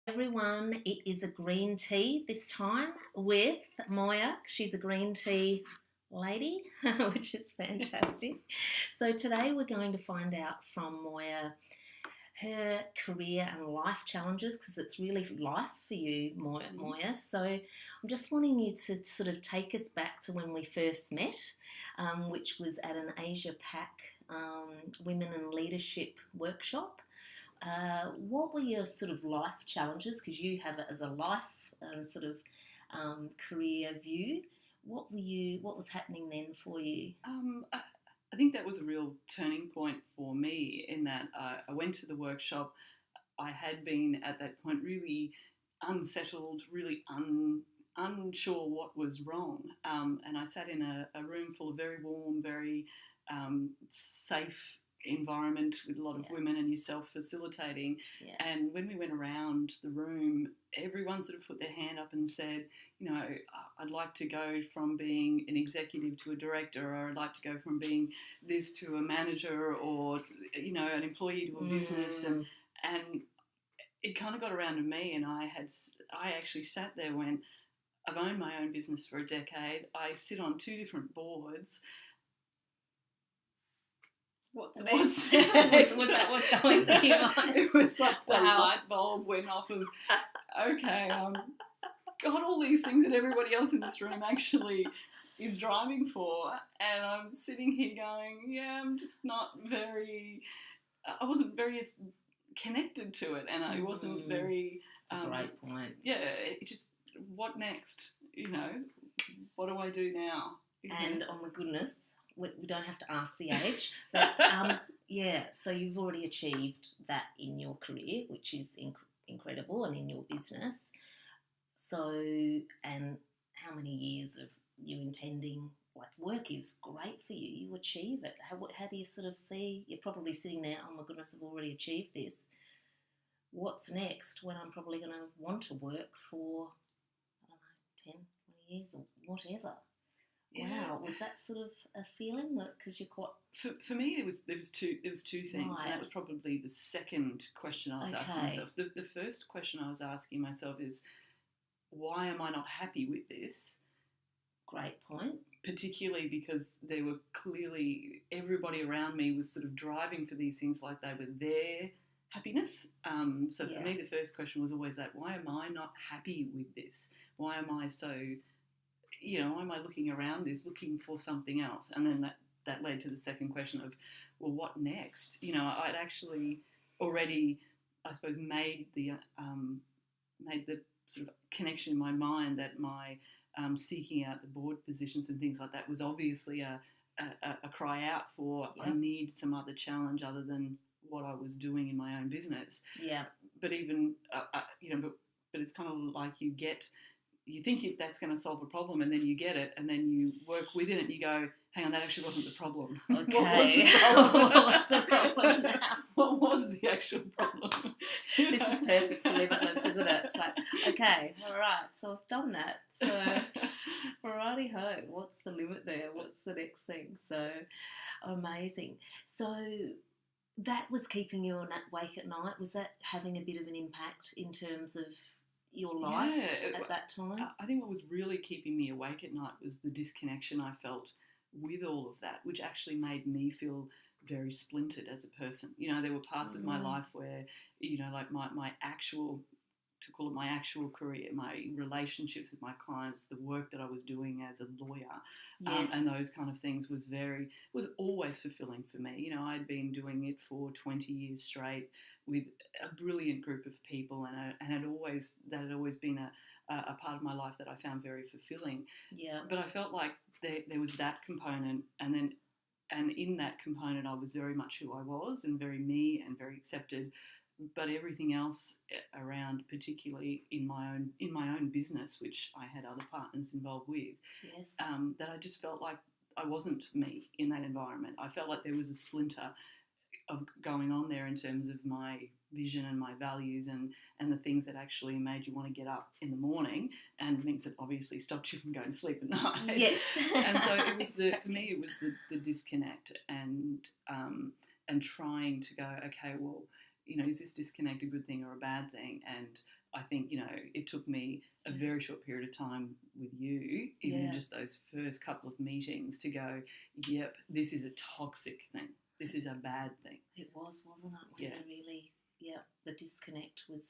Everyone, it is a green tea this time with Moya. She's a green tea lady, which is fantastic. So today we're going to find out from Moya her career and life challenges, because it's really life for you, Moya. So I'm just wanting you to sort of take us back to when we first met, which was at an Asia Pac Women in Leadership workshop. What were your sort of life challenges? Because you have it as a life sort of career view. What was happening then for you? I think that was a real turning point for me in that I went to the workshop. I had been at that point really unsettled, really unsure what was wrong. And I sat in a room full of very warm, very safe environment with a lot of women and yourself facilitating. And when we went around the room, everyone sort of put their hand up and said, I'd like to go from being an executive to a director, or I'd like to go from being this to a manager, or an employee to a business. And it kind of got around to me, and I actually sat there when I've owned my own business for a decade. I sit on 2 different boards. What's next? Was that what's going through your mind? It was like the light bulb went off of, okay, got all these things that everybody else in this room actually is driving for, and I'm sitting here going, I'm just not I wasn't very connected to it, and I wasn't very... That's a great point. It just, what next? What do I do now? And, oh my goodness... We don't have to ask the age, but so you've already achieved that in your career, which is incredible, and in your business. So, and how many years of you intending, work is great for you, you achieve it. How do you sort of see, you're probably sitting there, oh my goodness, I've already achieved this. What's next when I'm probably going to want to work for, 10, 20 years or whatever? Wow, was that sort of a feeling that, because you're quite... For me, there was two things, right. And that was probably the second question I was asking myself. The first question I was asking myself is, why am I not happy with this? Great point. Particularly because there were clearly, everybody around me was sort of driving for these things like they were their happiness. So for me, the first question was always that, why am I not happy with this? Why am I so... why am I looking around this, looking for something else? And then that led to the second question of, well, what next? I'd actually already, I suppose, made the sort of connection in my mind that my seeking out the board positions and things like that was obviously a cry out for, I need some other challenge other than what I was doing in my own business. Yeah. But even, but it's kind of like you think that's going to solve a problem, and then you get it, and then you work within it, and you go, hang on, that actually wasn't the problem. Okay. What's the problem now? What was the actual problem? This is perfect for Limitless, isn't it? It's like, okay, all right, so I've done that. So, righty-ho, what's the limit there? What's the next thing? So, amazing. So, that was keeping you awake at night. Was that having a bit of an impact in terms of your life at that time? I think what was really keeping me awake at night was the disconnection I felt with all of that, which actually made me feel very splintered as a person. There were parts of my life where, like my actual, to call it my actual career, my relationships with my clients, the work that I was doing as a lawyer, and those kind of things was always fulfilling for me. I'd been doing it for 20 years straight with a brilliant group of people, and that had always been a part of my life that I found very fulfilling. Yeah. But I felt like there was that component, and in that component I was very much who I was and very me and very accepted. But everything else around, particularly in my own business, which I had other partners involved with, that I just felt like I wasn't me in that environment. I felt like there was a splinter of going on there in terms of my vision and my values and the things that actually made you want to get up in the morning, and things that obviously stopped you from going to sleep at night. Yes. And so it was for me it was the disconnect and trying to go, okay, well, is this disconnect a good thing or a bad thing? And I think, it took me a very short period of time with you, even just those first couple of meetings, to go, yep, this is a toxic thing. This is a bad thing. It was, wasn't it? We were really, the disconnect was